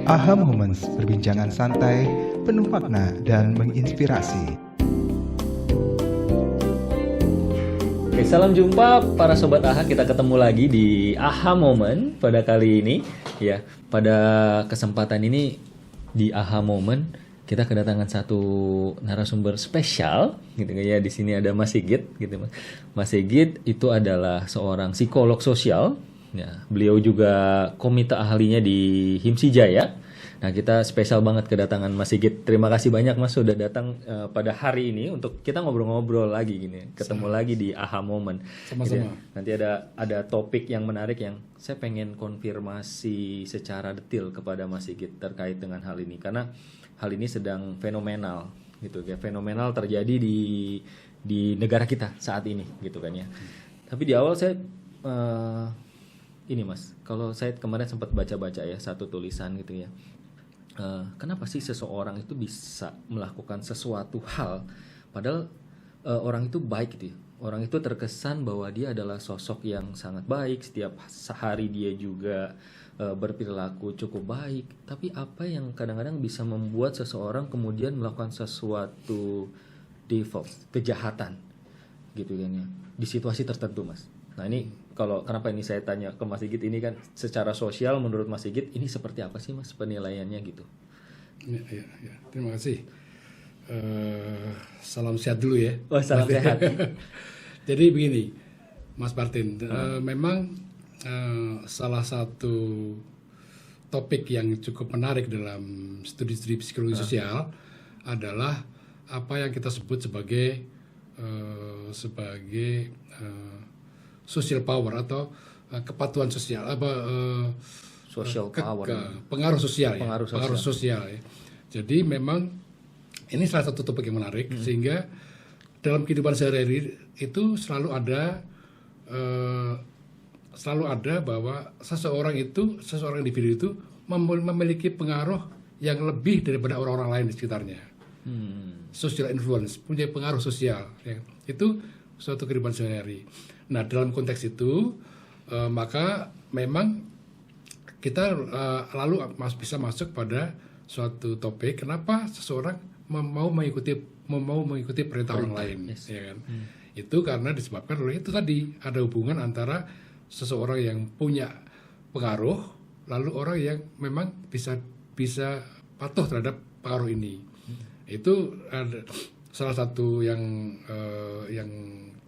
AHA Moments, perbincangan santai, penuh makna dan menginspirasi. Oke, salam jumpa para sobat AHA, kita ketemu lagi di AHA Moment pada kali ini. Ya, pada kesempatan ini di AHA Moment kita kedatangan satu narasumber spesial gitu ya. Di sini ada Mas Sigit gitu Mas. Mas Sigit itu adalah seorang psikolog sosial. Ya, beliau juga komite ahlinya di HIMSI Jaya. Nah, kita spesial banget kedatangan Mas Sigit. Terima kasih banyak Mas sudah datang pada hari ini untuk kita ngobrol-ngobrol lagi gini. Ketemu lagi di AHA Moment. Sama-sama. Gitu ya. Nanti ada topik yang menarik yang saya pengen konfirmasi secara detail kepada Mas Sigit terkait dengan hal ini karena hal ini sedang fenomenal gitu ya. Fenomenal terjadi di negara kita saat ini gitu kan ya. Tapi di awal saya ini Mas, kalau saya kemarin sempat baca-baca ya satu tulisan gitu ya. Kenapa sih seseorang itu bisa melakukan sesuatu hal padahal orang itu baik gitu ya. Orang itu terkesan bahwa dia adalah sosok yang sangat baik, setiap sehari dia juga berperilaku cukup baik. Tapi apa yang kadang-kadang bisa membuat seseorang kemudian melakukan sesuatu default, kejahatan gitu kan ya, di situasi tertentu Mas. Nah ini kenapa ini saya tanya ke Mas Sigit ini kan secara sosial menurut Mas Sigit ini seperti apa sih Mas penilaiannya gitu? Ya. Terima kasih. Salam sehat dulu ya. Oh, salam sehat. Jadi begini, Mas Martin, memang salah satu topik yang cukup menarik dalam studi-studi psikologi sosial adalah apa yang kita sebut sebagai social power atau kepatuhan sosial, Social power. Pengaruh sosial ya. Pengaruh sosial ya. Jadi memang ini salah satu topik yang menarik sehingga dalam kehidupan sehari-hari itu selalu ada bahwa seseorang individu itu memiliki pengaruh yang lebih daripada orang-orang lain di sekitarnya. Social influence, punya pengaruh sosial ya. Itu suatu kehidupan sehari-hari. Nah, dalam konteks itu maka memang kita lalu bisa masuk pada suatu topik kenapa seseorang mau mengikuti perintah orang lain, yes. ya kan? Itu karena disebabkan oleh itu tadi ada hubungan antara seseorang yang punya pengaruh lalu orang yang memang bisa patuh terhadap pengaruh ini. Itu ada salah satu yang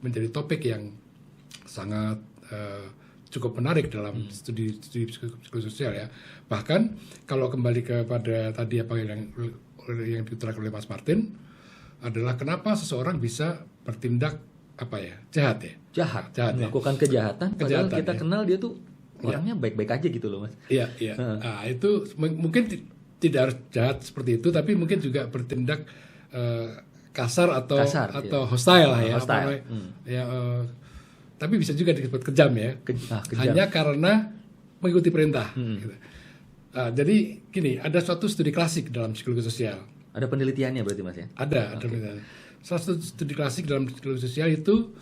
menjadi topik yang sangat cukup menarik dalam studi psikologi sosial ya. Bahkan kalau kembali kepada tadi apa yang diutarakan oleh Mas Martin adalah kenapa seseorang bisa bertindak jahat ya. Jahat melakukan kejahatan padahal kita ya. kenal dia tuh orangnya baik-baik aja gitu loh Mas. Iya. Nah, itu mungkin tidak harus jahat seperti itu tapi mungkin juga bertindak kasar atau iya. hostile lah ya. Hostile. Tapi bisa juga disebut kejam ya. Kejam. Hanya karena mengikuti perintah. Gitu. Jadi gini, ada suatu studi klasik dalam psikologi sosial. Ada penelitiannya berarti Mas ya? Ada penelitian. Salah satu studi klasik dalam psikologi sosial itu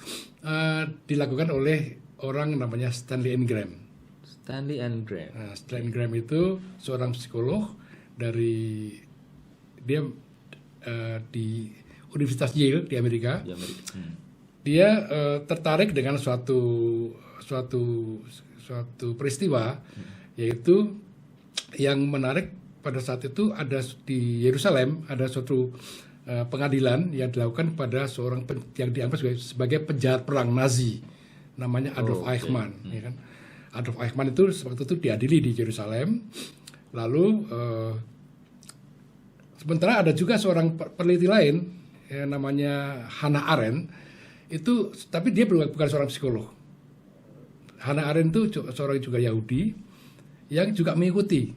dilakukan oleh orang namanya Stanley N. Graham. Stanley N. Graham. Nah, Stanley Graham itu seorang psikolog dari dia di Universitas Yale di Amerika. Dia tertarik dengan suatu peristiwa yaitu yang menarik pada saat itu ada di Yerusalem ada suatu pengadilan yang dilakukan pada seorang yang dianggap sebagai penjahat perang Nazi namanya Adolf Eichmann ya kan. Adolf Eichmann itu waktu itu diadili di Yerusalem lalu sementara ada juga seorang peneliti lain yang namanya Hannah Arendt itu tapi dia bukan seorang psikolog. Hannah Arendt itu seorang juga Yahudi yang juga mengikuti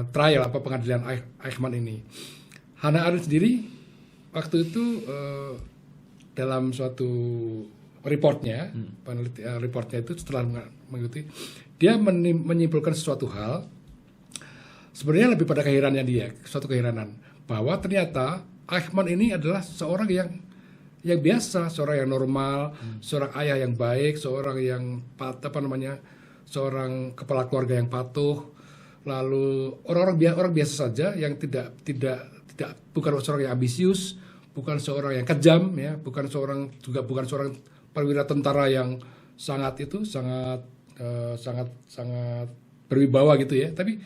trial pengadilan Eichmann ini. Hannah Arendt sendiri waktu itu dalam suatu reportnya itu setelah mengikuti dia menyimpulkan sesuatu hal sebenarnya lebih pada suatu keheranan bahwa ternyata Eichmann ini adalah seorang yang biasa, seorang yang normal, seorang ayah yang baik, seorang yang seorang kepala keluarga yang patuh, lalu orang biasa saja yang tidak bukan seorang yang ambisius, bukan seorang yang kejam, ya, bukan seorang perwira tentara yang sangat berwibawa gitu ya, tapi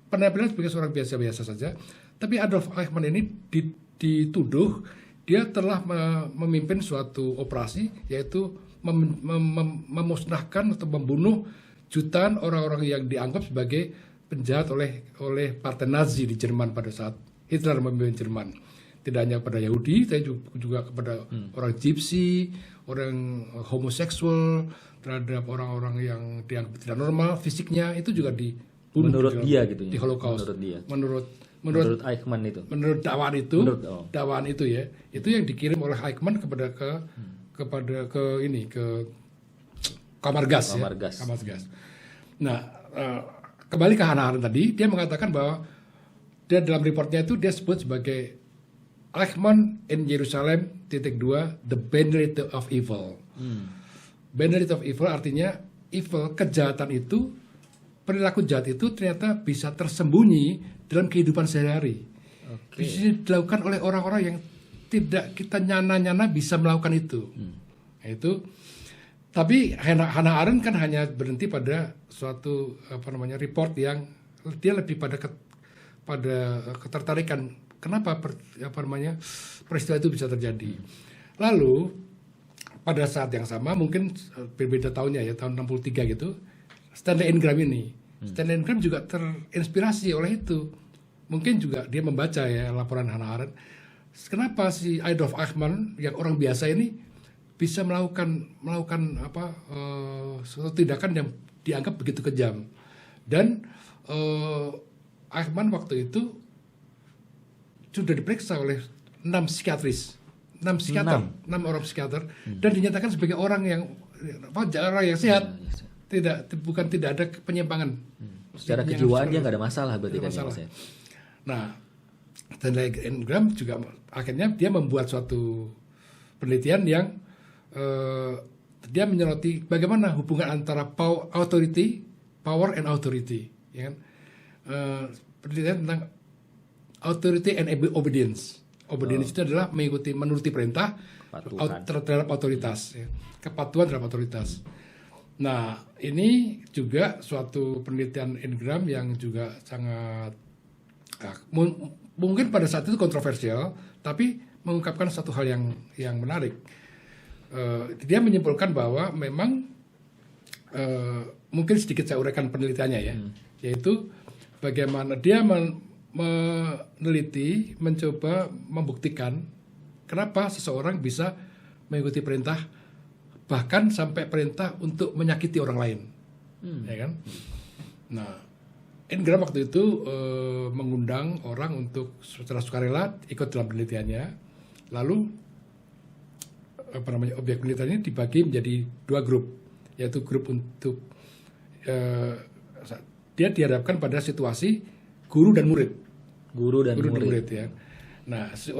penampilan sebagai seorang biasa-biasa saja. Tapi Adolf Eichmann ini dituduh dia telah memimpin suatu operasi, yaitu memusnahkan atau membunuh jutaan orang-orang yang dianggap sebagai penjahat oleh partai Nazi di Jerman pada saat Hitler memimpin Jerman. Tidak hanya kepada Yahudi, tapi juga kepada orang Gypsy, orang homoseksual, terhadap orang-orang yang dianggap tidak normal fisiknya, itu juga dibunuh. Menurut dia gitu ya. Di Holocaust. Menurut dia. Menurut Eichmann itu. Menurut dakwaan itu ya, itu yang dikirim oleh Eichmann ke kamar gas. Nah, kembali ke Hannah Arendt tadi, dia mengatakan bahwa dia dalam reportnya itu dia sebut sebagai Eichmann in Jerusalem (2) the banality of evil. Banality of evil artinya evil, kejahatan itu, perilaku jahat itu ternyata bisa tersembunyi dalam kehidupan sehari-hari. Bisa dilakukan oleh orang-orang yang tidak kita nyana-nyana bisa melakukan itu. Itu. Tapi Hannah Arendt kan hanya berhenti pada suatu report yang dia lebih pada ketertarikan kenapa peristiwa itu bisa terjadi. Lalu pada saat yang sama, mungkin berbeda tahunnya ya, tahun 63 gitu, Stanley Ingram ini. Stanley Ingram juga terinspirasi oleh itu. Mungkin juga dia membaca ya laporan Hannah Arendt. Kenapa si Adolf Eichmann yang orang biasa ini bisa melakukan suatu tindakan yang dianggap begitu kejam. Dan Eichmann waktu itu sudah diperiksa oleh 6 orang psikiater dan dinyatakan sebagai orang yang sehat, tidak ada penyimpangan. Secara kejiwaan dia nggak ada masalah berarti kan. Nah, Stanley Ingram juga akhirnya dia membuat suatu penelitian yang dia menyoroti bagaimana hubungan antara power and authority, ya kan? Penelitian tentang authority and obedience. Obedience itu adalah menuruti perintah terhadap otoritas, ya. Kepatuhan terhadap otoritas. Nah, ini juga suatu penelitian Ingram yang juga sangat mungkin pada saat itu kontroversial, tapi mengungkapkan satu hal yang menarik. Dia menyimpulkan bahwa memang mungkin sedikit saya uraikan penelitiannya ya, yaitu bagaimana dia meneliti, mencoba membuktikan kenapa seseorang bisa mengikuti perintah, bahkan sampai perintah untuk menyakiti orang lain, ya kan? Nah, Ingram waktu itu mengundang orang untuk secara sukarela ikut dalam penelitiannya, lalu objek penelitiannya dibagi menjadi 2 grup, yaitu grup untuk dia dihadapkan pada situasi guru dan murid. Ya. Nah, si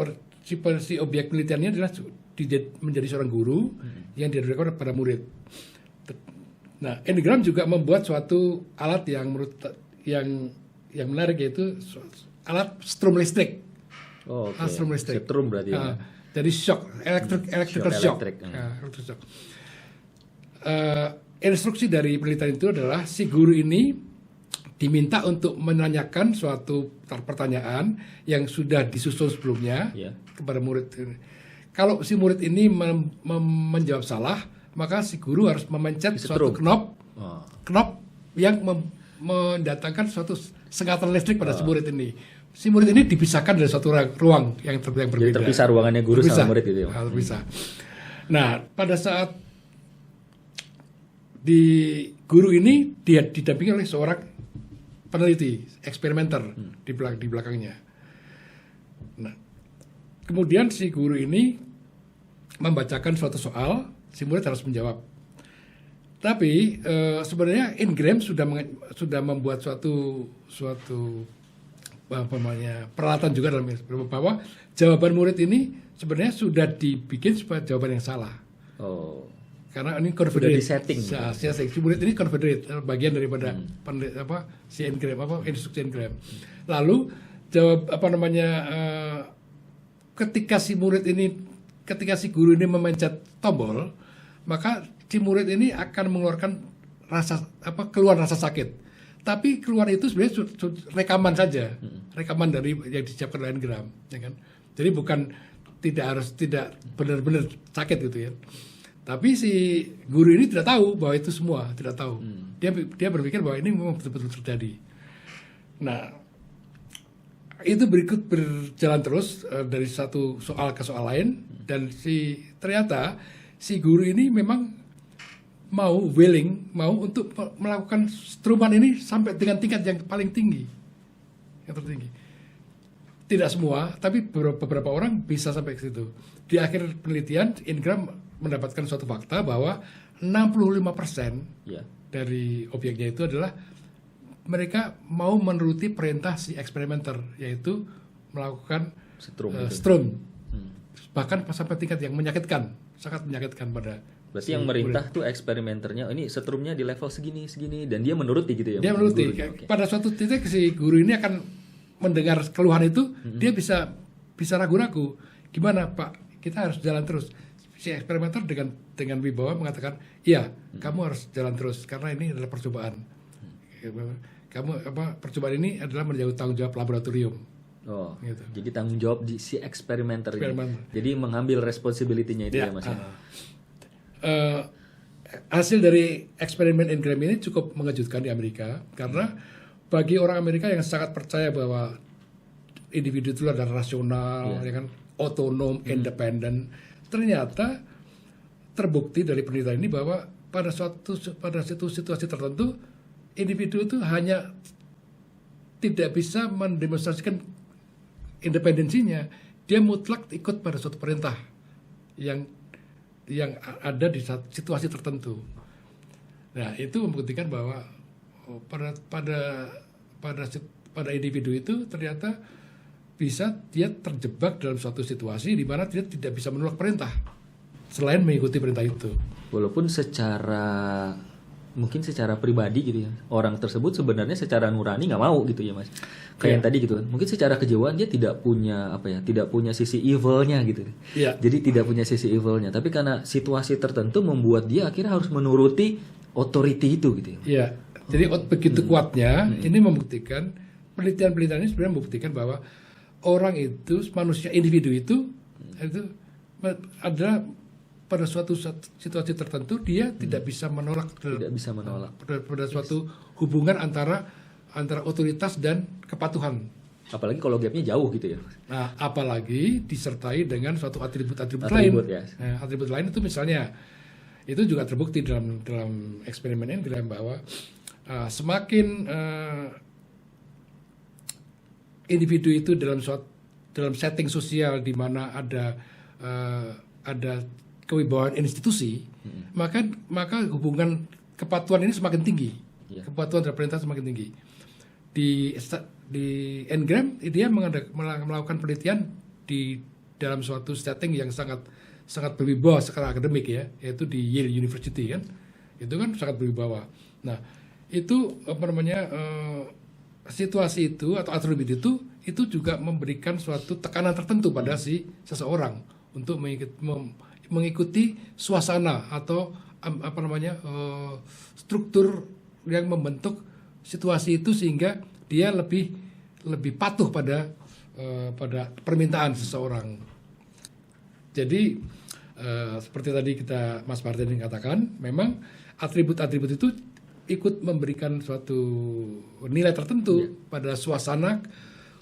objek penelitiannya adalah menjadi seorang guru yang dihadapkan pada murid. Nah, Ingram juga membuat suatu alat yang yang menarik, yaitu alat strum listrik. Oh, okay. Strum listrik. Strum berarti. Jadi shock, electrical shock. Instruksi dari penelitian itu adalah si guru ini diminta untuk menanyakan suatu pertanyaan yang sudah disusun sebelumnya kepada murid. Kalau si murid ini menjawab salah, maka si guru harus memencet suatu knop yang mendatangkan suatu sengatan listrik pada si murid ini. Si murid ini dipisahkan dari suatu ruang yang berbeda. Jadi terpisah ruangannya guru sama murid gitu ya. Terpisah. Nah, pada saat di guru ini dia didampingi oleh seorang peneliti, eksperimenter di belakangnya. Nah, kemudian si guru ini membacakan suatu soal, si murid harus menjawab. Tapi sebenarnya Ingram sudah membuat suatu peralatan juga dalam bahwa jawaban murid ini sebenarnya sudah dibikin sebagai jawaban yang salah. karena ini confederate. disetting. Si murid ini confederate, bagian daripada si engram, instruksi engram. Lalu jawab ketika si guru ini memencet tombol, maka si murid ini akan mengeluarkan keluar rasa sakit. Tapi keluar itu sebenarnya rekaman saja, rekaman dari yang disiapkan oleh engram, ya kan? Jadi bukan tidak benar-benar sakit gitu ya. Tapi si guru ini tidak tahu bahwa itu semua, tidak tahu. Dia berpikir bahwa ini memang betul-betul terjadi. Nah, itu berjalan terus dari satu soal ke soal lain, dan ternyata si guru ini memang mau untuk melakukan struman ini sampai dengan tingkat yang paling tinggi, yang tertinggi. Tidak semua, tapi beberapa orang bisa sampai ke situ. Di akhir penelitian, Ingram mendapatkan suatu fakta bahwa 65% dari objeknya itu adalah mereka mau menuruti perintah si eksperimenter, yaitu melakukan strum. Bahkan sampai tingkat yang menyakitkan, sangat menyakitkan pada. Berarti yang merintah tuh eksperimenternya, ini strumnya di level segini, dan dia menuruti gitu ya? Dia menuruti. Pada suatu titik si guru ini akan mendengar keluhan itu, dia bisa ragu-ragu. Gimana Pak, kita harus jalan terus. Si eksperimenter dengan wibawa mengatakan, iya, kamu harus jalan terus karena ini adalah percobaan. Percobaan ini adalah menjadi tanggung jawab laboratorium. Oh, gitu. Jadi tanggung jawab di si eksperimenter ini. Jadi mengambil responsibility-nya itu ya Mas. Hasil dari eksperimen engram ini cukup mengejutkan di Amerika, karena bagi orang Amerika yang sangat percaya bahwa individu itu adalah rasional, ya kan, otonom, independen, ternyata terbukti dari penelitian ini bahwa pada situasi tertentu individu itu hanya tidak bisa mendemonstrasikan independensinya, dia mutlak ikut pada suatu perintah yang ada di situasi tertentu. Nah, itu membuktikan bahwa pada individu itu ternyata dia terjebak dalam suatu situasi di mana dia tidak bisa menolak perintah selain mengikuti perintah itu. Walaupun mungkin secara pribadi gitu ya, orang tersebut sebenarnya secara nurani nggak mau gitu ya Mas. Kayak yang tadi gitu kan. Mungkin secara kejiwaan dia tidak punya sisi evilnya gitu. Yeah. Jadi tidak punya sisi evilnya. Tapi karena situasi tertentu membuat dia akhirnya harus menuruti authority itu gitu ya. Iya. Jadi begitu kuatnya ini membuktikan, penelitian-penelitian ini sebenarnya membuktikan bahwa orang itu, manusia, individu itu adalah pada suatu situasi tertentu dia tidak bisa menolak pada suatu hubungan antara otoritas dan kepatuhan. Apalagi kalau gapnya jauh gitu ya. Nah, apalagi disertai dengan suatu atribut lain. Ya. Nah, atribut lain itu misalnya itu juga terbukti dalam eksperimen engram bahwa semakin individu itu dalam setting sosial di mana ada kewibawaan institusi, maka hubungan kepatuhan ini semakin tinggi. Kepatuhan terhadap perintah semakin tinggi. Di engram dia melakukan penelitian di dalam suatu setting yang sangat berwibawa secara akademik ya, yaitu di Yale University kan. Itu kan sangat berwibawa. Nah, itu situasi itu atau atribut itu juga memberikan suatu tekanan tertentu pada si seseorang untuk mengikuti suasana atau struktur yang membentuk situasi itu sehingga dia lebih patuh pada permintaan seseorang. Jadi seperti tadi Mas Martin katakan, memang atribut-atribut itu ikut memberikan suatu nilai tertentu pada suasana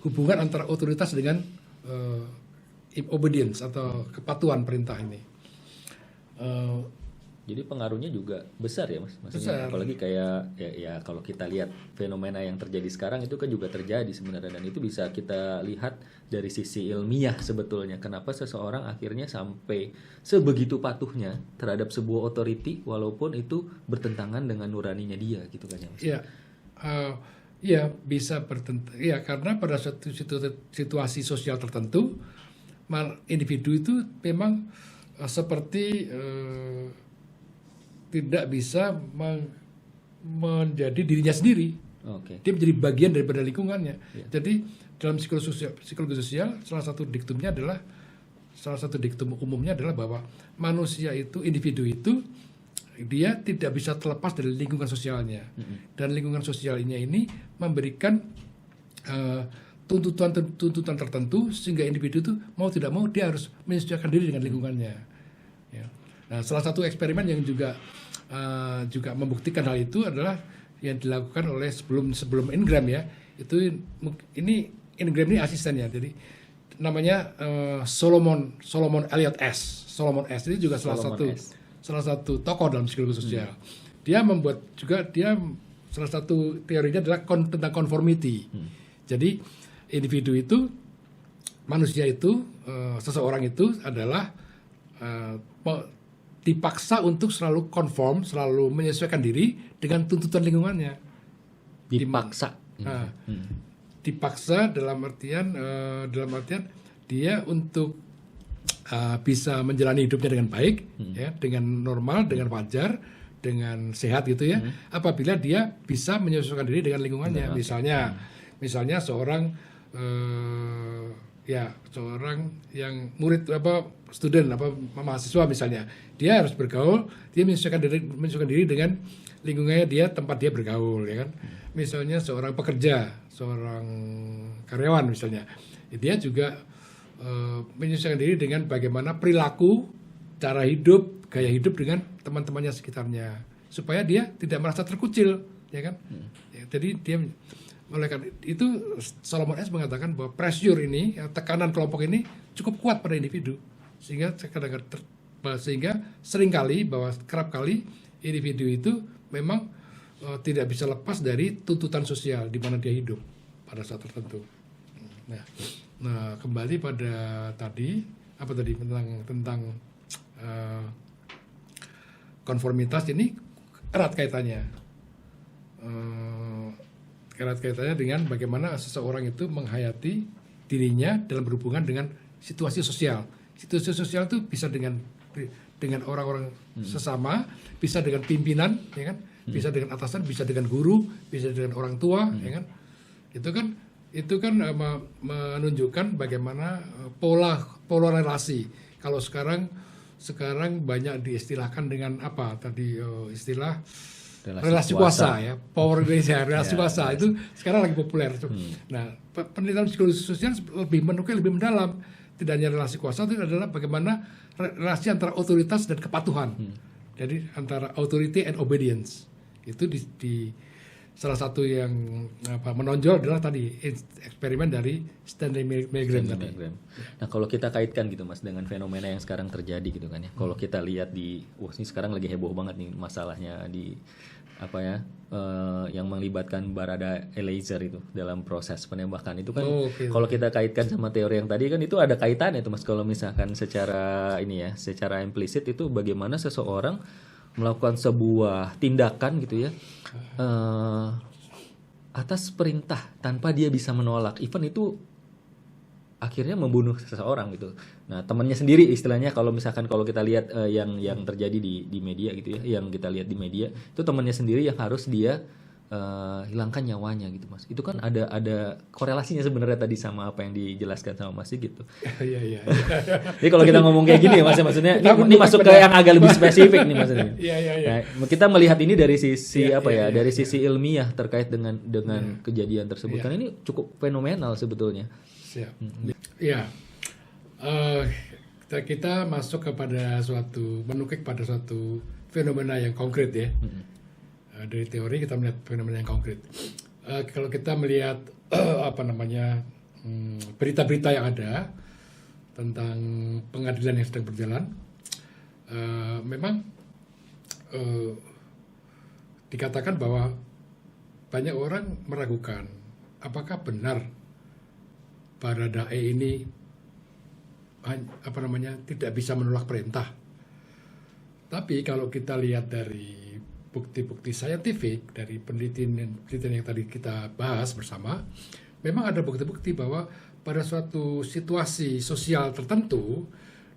hubungan antara otoritas dengan obedience atau kepatuhan perintah ini. Jadi pengaruhnya juga besar ya Mas. Maksudnya besar. Apalagi kayak ya kalau kita lihat fenomena yang terjadi sekarang itu kan juga terjadi sebenarnya, dan itu bisa kita lihat dari sisi ilmiah sebetulnya. Kenapa seseorang akhirnya sampai sebegitu patuhnya terhadap sebuah authority walaupun itu bertentangan dengan nuraninya dia gitu kan ya Mas. Iya. Iya, bisa bertentangan. Iya, karena pada suatu situasi sosial tertentu individu itu memang seperti tidak bisa menjadi dirinya sendiri. Oke. Dia menjadi bagian daripada lingkungannya. Ya. Jadi dalam psikologi sosial salah satu diktum umumnya adalah bahwa manusia itu, individu itu, dia tidak bisa terlepas dari lingkungan sosialnya. Dan lingkungan sosialnya ini memberikan tuntutan tertentu sehingga individu itu mau tidak mau dia harus menyesuaikan diri dengan lingkungannya. Ya. Nah, salah satu eksperimen yang juga membuktikan hal itu adalah yang dilakukan oleh sebelum Ingram ya. Ini Ingram ini asistennya. Jadi namanya Solomon Elliot S. Solomon S ini juga salah satu tokoh dalam psikologi sosial. Dia salah satu teorinya adalah tentang conformity. Jadi individu itu, manusia itu, seseorang itu adalah dipaksa untuk selalu konform, selalu menyesuaikan diri dengan tuntutan lingkungannya. Dipaksa. Dipaksa dalam artian dia untuk bisa menjalani hidupnya dengan baik, ya, dengan normal, dengan wajar, dengan sehat gitu ya. Apabila dia bisa menyesuaikan diri dengan lingkungannya. Misalnya seorang yang murid student mahasiswa misalnya, dia harus bergaul, dia menyesuaikan diri dengan lingkungannya dia, tempat dia bergaul, ya kan. Misalnya seorang pekerja, seorang karyawan misalnya, dia juga menyesuaikan diri dengan bagaimana perilaku, cara hidup, gaya hidup dengan teman-temannya sekitarnya, supaya dia tidak merasa terkucil, ya kan. Ya, jadi dia, oleh karena itu Solomon S mengatakan bahwa pressure ini, tekanan kelompok ini cukup kuat pada individu, sehingga seringkali kerap kali individu itu memang tidak bisa lepas dari tuntutan sosial di mana dia hidup pada saat tertentu. Nah, kembali pada tentang konformitas ini erat kaitannya dengan bagaimana seseorang itu menghayati dirinya dalam berhubungan dengan situasi sosial. Situasi sosial itu bisa dengan orang-orang sesama, bisa dengan pimpinan, ya kan? Bisa dengan atasan, bisa dengan guru, bisa dengan orang tua, ya kan? Itu kan menunjukkan bagaimana pola relasi. Kalau sekarang banyak diistilahkan dengan istilah relasi kuasa ya, power relasi kuasa itu sekarang lagi populer. Nah, penelitian psikologi sosial lebih mendalam. Tidak hanya relasi kuasa, itu adalah bagaimana relasi antara otoritas dan kepatuhan. Jadi antara authority and obedience. Itu di salah satu yang menonjol adalah tadi eksperimen dari Stanley Milgram tadi. Nah, kalau kita kaitkan gitu Mas dengan fenomena yang sekarang terjadi gitu kan ya. Kalau kita lihat ini sekarang lagi heboh banget nih masalahnya yang melibatkan Barada Eliezer itu dalam proses penembakan itu kan. Kalau kita kaitkan sama teori yang tadi kan itu ada kaitannya itu Mas. Kalau misalkan secara implisit itu bagaimana seseorang melakukan sebuah tindakan gitu ya atas perintah tanpa dia bisa menolak, even itu akhirnya membunuh seseorang gitu. Nah, temannya sendiri istilahnya kalau kita lihat yang terjadi di media gitu ya, yang kita lihat di media itu temannya sendiri yang harus dia hilangkan nyawanya gitu Mas. Itu kan ada korelasinya sebenarnya tadi sama apa yang dijelaskan sama Mas gitu. Iya. Jadi kalau kita ngomong kayak gini ya Mas, maksudnya ini masuk ke yang agak lebih spesifik nih maksudnya. Iya. Nah, kita melihat ini dari sisi dari sisi ilmiah terkait dengan kejadian tersebut. Kan ini cukup fenomenal sebetulnya. Siap. Ya. Kita masuk kepada menukik pada suatu fenomena yang konkret ya. Dari teori kita melihat fenomena yang konkret. Kalau kita melihat berita-berita yang ada tentang pengadilan yang sedang berjalan, memang dikatakan bahwa banyak orang meragukan apakah benar Baradae ini tidak bisa menolak perintah. Tapi kalau kita lihat dari bukti-bukti saintifik dari penelitian yang tadi kita bahas bersama, memang ada bukti-bukti bahwa pada suatu situasi sosial tertentu,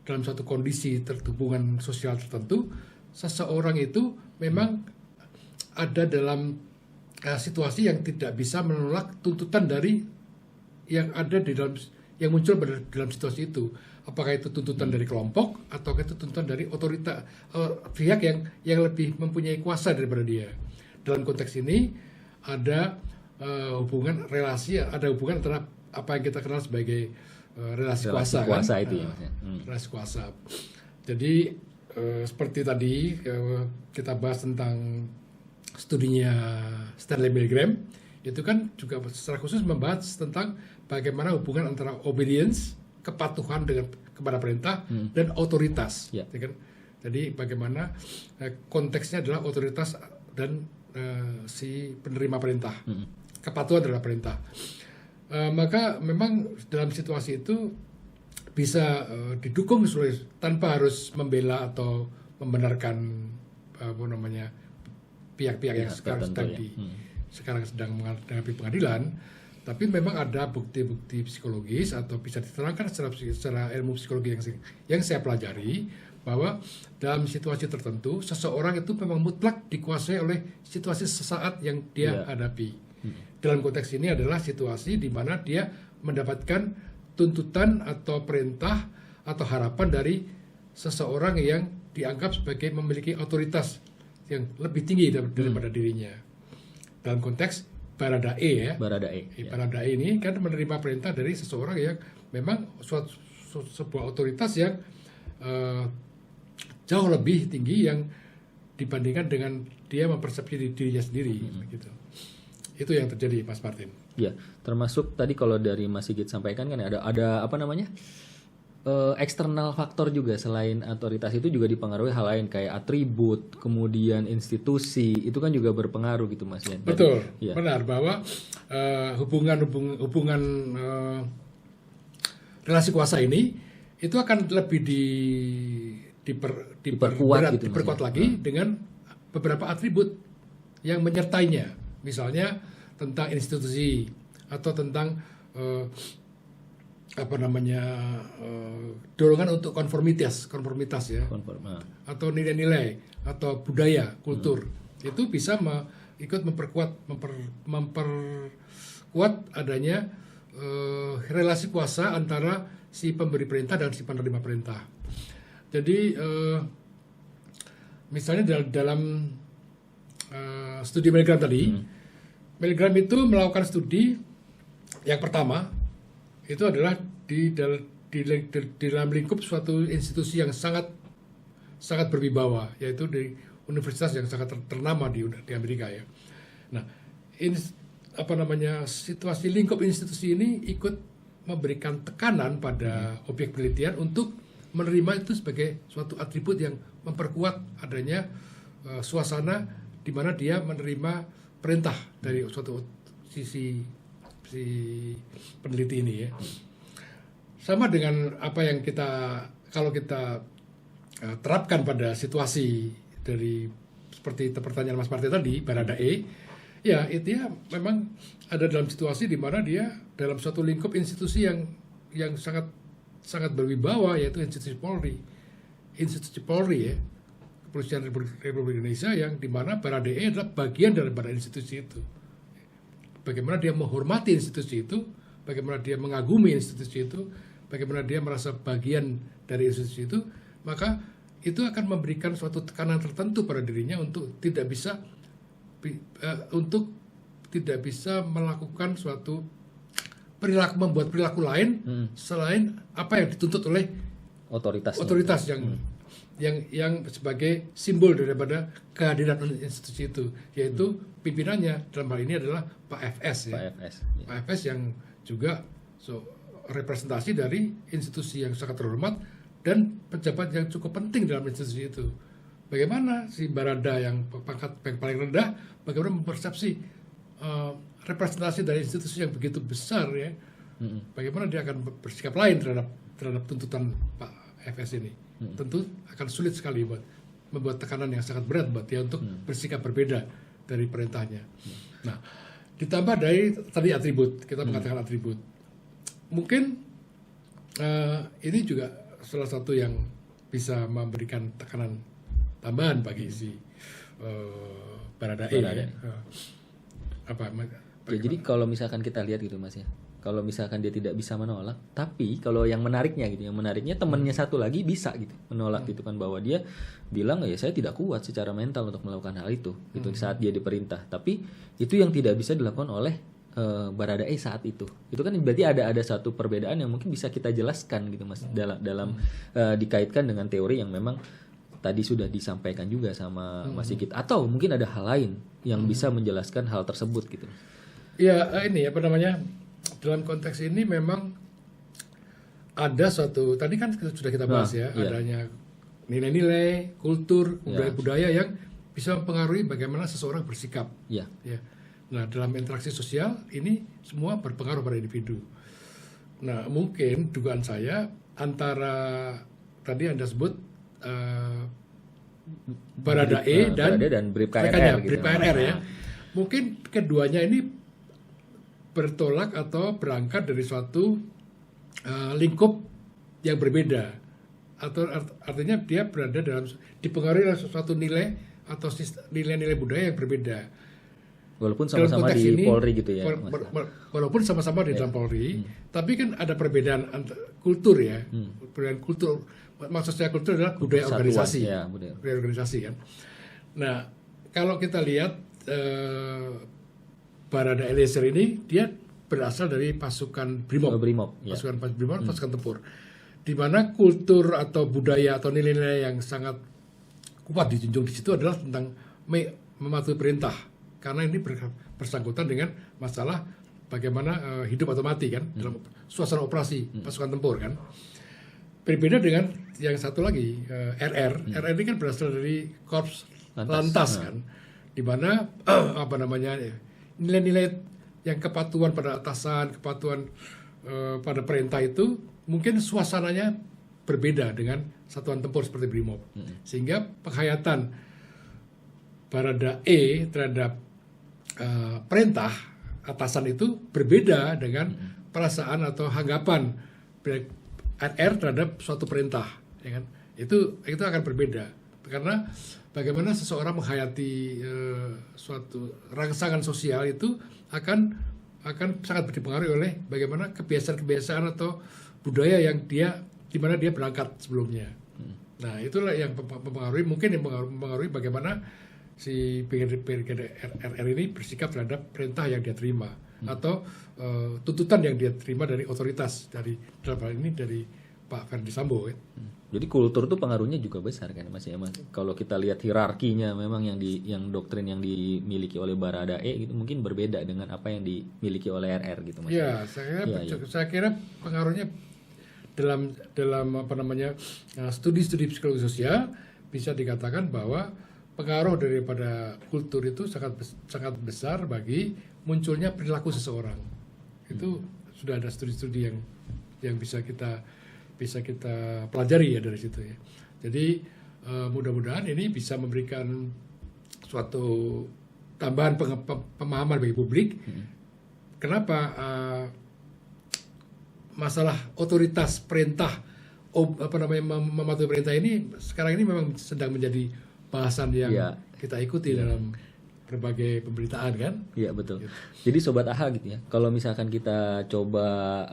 dalam suatu kondisi hubungan sosial tertentu, seseorang itu memang ada dalam situasi yang tidak bisa menolak tuntutan dari yang ada di dalam, yang muncul dalam situasi itu. Apakah itu tuntutan dari kelompok atau itu tuntutan dari otoritas pihak yang lebih mempunyai kuasa daripada dia. Dalam konteks ini ada hubungan relasi, ada hubungan antara apa yang kita kenal sebagai relasi kuasa kan? Itu ya. Relasi kuasa. Jadi seperti tadi kita bahas tentang studinya Stanley Milgram, itu kan juga secara khusus membahas tentang bagaimana hubungan antara obedience, kepatuhan kepada perintah, dan otoritas. Ya kan? Jadi bagaimana konteksnya adalah otoritas dan si penerima perintah. Kepatuhan terhadap perintah. Maka memang dalam situasi itu bisa didukung tanpa harus membela atau membenarkan pihak-pihak yang sekarang sedang menghadapi pengadilan, tapi memang ada bukti-bukti psikologis atau bisa diterangkan secara ilmu psikologi yang saya pelajari bahwa Dalam situasi tertentu, seseorang itu memang mutlak dikuasai oleh situasi sesaat yang dia hadapi. Dalam konteks ini adalah situasi di mana dia mendapatkan tuntutan atau perintah atau harapan dari seseorang yang dianggap sebagai memiliki otoritas yang lebih tinggi daripada dirinya. Dalam konteks Baradae ya. Baradae ini kan menerima perintah dari seseorang yang memang sebuah otoritas yang jauh lebih tinggi yang dibandingkan dengan dia mempersepsi dirinya sendiri gitu. Itu yang terjadi, Mas Martin. Ya, termasuk tadi kalau dari Mas Sigit sampaikan kan ada apa namanya? Eksternal faktor juga selain otoritas itu juga dipengaruhi hal lain kayak atribut, kemudian institusi, itu kan juga berpengaruh gitu Mas ya. Betul, benar bahwa hubungan relasi kuasa ini itu akan lebih diperkuat lagi dengan beberapa atribut yang menyertainya, misalnya tentang institusi atau tentang dorongan untuk konformitas ya, atau nilai-nilai atau budaya kultur itu bisa ikut memperkuat adanya relasi kuasa antara si pemberi perintah dan si penerima perintah. Jadi misalnya dalam studi Milgram tadi, Milgram itu melakukan studi yang pertama itu adalah di dalam lingkup suatu institusi yang sangat berwibawa, yaitu di universitas yang sangat ternama di Amerika ya. Nah, situasi lingkup institusi ini ikut memberikan tekanan pada objek penelitian untuk menerima itu sebagai suatu atribut yang memperkuat adanya suasana di mana dia menerima perintah dari suatu sisi si peneliti ini ya. Sama dengan apa yang kalau kita terapkan pada situasi dari seperti pertanyaan Mas Martin tadi, Baradae, ya itu ya memang ada dalam situasi di mana dia dalam suatu lingkup institusi yang sangat berwibawa, yaitu institusi Polri ya, Kepolisian Republik Indonesia, yang di mana Baradae adalah bagian daripada institusi itu. Bagaimana dia menghormati institusi itu, bagaimana dia mengagumi institusi itu, bagaimana dia merasa bagian dari institusi itu, maka itu akan memberikan suatu tekanan tertentu pada dirinya untuk tidak bisa melakukan suatu membuat perilaku lain selain apa yang dituntut oleh otoritas yang sebagai simbol daripada kehadiran institusi itu, yaitu pimpinannya dalam hal ini adalah Pak FS ya. Pak FS yang juga representasi dari institusi yang sangat terhormat dan pejabat yang cukup penting dalam institusi itu. Bagaimana si Barada yang pangkat yang paling rendah, bagaimana mempersepsi representasi dari institusi yang begitu besar ya, bagaimana dia akan bersikap lain terhadap tuntutan Pak FS ini. Tentu akan sulit sekali membuat tekanan yang sangat berat buat dia untuk bersikap berbeda dari perintahnya. Nah, ditambah dari tadi atribut, kita mengatakan atribut. Mungkin ini juga salah satu yang bisa memberikan tekanan tambahan bagi si Baradae. Baradae. Ya, jadi kalau misalkan kita lihat gitu Mas ya, kalau misalkan dia tidak bisa menolak, tapi kalau yang menariknya temannya satu lagi bisa gitu menolak gitu kan, bahwa dia bilang ya saya tidak kuat secara mental untuk melakukan hal itu gitu saat dia diperintah, tapi itu yang tidak bisa dilakukan oleh Baradae saat itu kan berarti ada satu perbedaan yang mungkin bisa kita jelaskan gitu Mas dalam dikaitkan dengan teori yang memang tadi sudah disampaikan juga sama Mas Sigit, atau mungkin ada hal lain yang bisa menjelaskan hal tersebut gitu. Ya ini apa namanya, dalam konteks ini memang ada suatu, tadi kan sudah kita bahas adanya nilai-nilai, kultur, budaya-budaya yang bisa mempengaruhi bagaimana seseorang bersikap. Ya. Nah, dalam interaksi sosial ini semua berpengaruh pada individu. Nah, mungkin dugaan saya antara tadi Anda sebut Baradae dan Bribka RR ya. Mungkin keduanya ini bertolak atau berangkat dari suatu lingkup yang berbeda, atau artinya dia berada dipengaruhi oleh suatu nilai atau nilai-nilai budaya yang berbeda. Walaupun sama-sama di ini, Polri gitu ya. Walaupun sama-sama di dalam Polri, tapi kan ada perbedaan kultur ya. Perbedaan kultur, maksudnya kultur adalah budaya organisasi. Budaya organisasi kan. Nah, kalau kita lihat Barada Eliezer ini dia berasal dari pasukan Brimob, pasukan tempur, di mana kultur atau budaya atau nilai-nilai yang sangat kuat dijunjung di situ adalah tentang mematuhi perintah, karena ini bersangkutan dengan masalah bagaimana hidup atau mati kan dalam suasana operasi pasukan tempur kan. Berbeda dengan yang satu lagi RR ini kan berasal dari Korps Lantas kan, di mana nilai-nilai yang kepatuhan pada atasan, kepatuhan pada perintah itu mungkin suasananya berbeda dengan satuan tempur seperti Brimob. Sehingga penghayatan Baradae terhadap perintah atasan itu berbeda dengan perasaan atau anggapan RR terhadap suatu perintah, ya kan? Itu akan berbeda karena bagaimana seseorang menghayati suatu rangsangan sosial itu akan sangat dipengaruhi oleh bagaimana kebiasaan-kebiasaan atau budaya yang di mana dia berangkat sebelumnya. Nah, itulah yang mempengaruhi bagaimana si Brigade RR ini bersikap terhadap perintah yang dia terima atau tuntutan yang dia terima dari otoritas, dalam hal ini dari Pak Ferdi Sambo kan. Jadi kultur tuh pengaruhnya juga besar kan Mas ya, Mas. Kalau kita lihat hierarkinya memang yang doktrin yang dimiliki oleh Baradae itu mungkin berbeda dengan apa yang dimiliki oleh RR gitu Mas. Ya, saya kira pengaruhnya dalam studi-studi psikologi sosial bisa dikatakan bahwa pengaruh daripada kultur itu sangat besar bagi munculnya perilaku seseorang. Itu sudah ada studi-studi yang bisa kita pelajari ya dari situ ya. Jadi mudah-mudahan ini bisa memberikan suatu tambahan pemahaman bagi publik. Kenapa masalah otoritas perintah mematuhi perintah ini sekarang ini memang sedang menjadi bahasan yang kita ikuti dalam berbagai pemberitaan kan? Iya betul. Gitu. Jadi Sobat AHA gitu ya. Kalau misalkan kita coba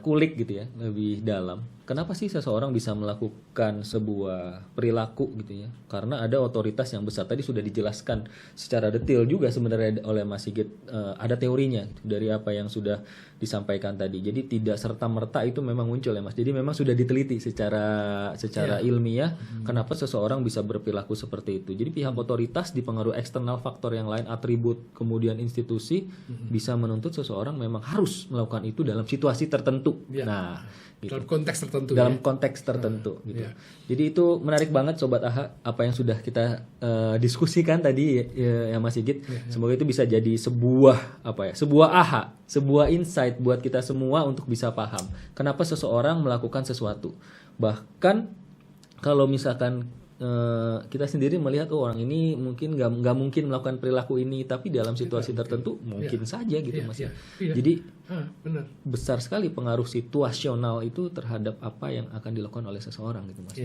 kulik gitu ya lebih dalam, kenapa sih seseorang bisa melakukan sebuah perilaku gitu ya? Karena ada otoritas yang besar. Tadi sudah dijelaskan secara detail juga sebenarnya oleh Mas Sigit, ada teorinya gitu, dari apa yang sudah disampaikan tadi. Jadi tidak serta-merta itu memang muncul ya Mas. Jadi memang sudah diteliti secara ilmiah kenapa seseorang bisa berperilaku seperti itu. Jadi pihak otoritas dipengaruhi eksternal faktor yang lain, atribut, kemudian institusi bisa menuntut seseorang memang harus melakukan itu dalam situasi tertentu. Nah, gitu. Dalam konteks tertentu. Konteks tertentu gitu. Jadi itu menarik banget Sobat AHA apa yang sudah kita diskusikan tadi ya Mas Sigit. Semoga itu bisa jadi sebuah AHA, sebuah insight buat kita semua untuk bisa paham kenapa seseorang melakukan sesuatu. Bahkan kalau misalkan kita sendiri melihat orang ini mungkin nggak mungkin melakukan perilaku ini, tapi dalam situasi tertentu mungkin saja gitu Mas. Jadi benar. Besar sekali pengaruh situasional itu terhadap apa yang akan dilakukan oleh seseorang gitu Mas.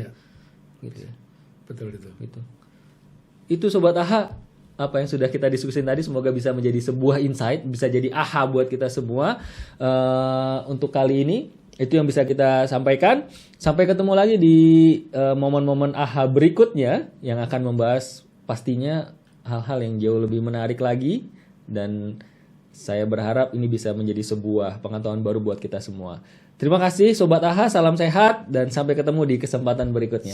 Gitu ya. Betul itu. Itu Sobat AHA, apa yang sudah kita diskusin tadi semoga bisa menjadi sebuah insight, bisa jadi AHA buat kita semua. Untuk kali ini itu yang bisa kita sampaikan. Sampai ketemu lagi di momen-momen AHA berikutnya yang akan membahas pastinya hal-hal yang jauh lebih menarik lagi, dan saya berharap ini bisa menjadi sebuah pengetahuan baru buat kita semua. Terima kasih Sobat AHA, salam sehat dan sampai ketemu di kesempatan berikutnya.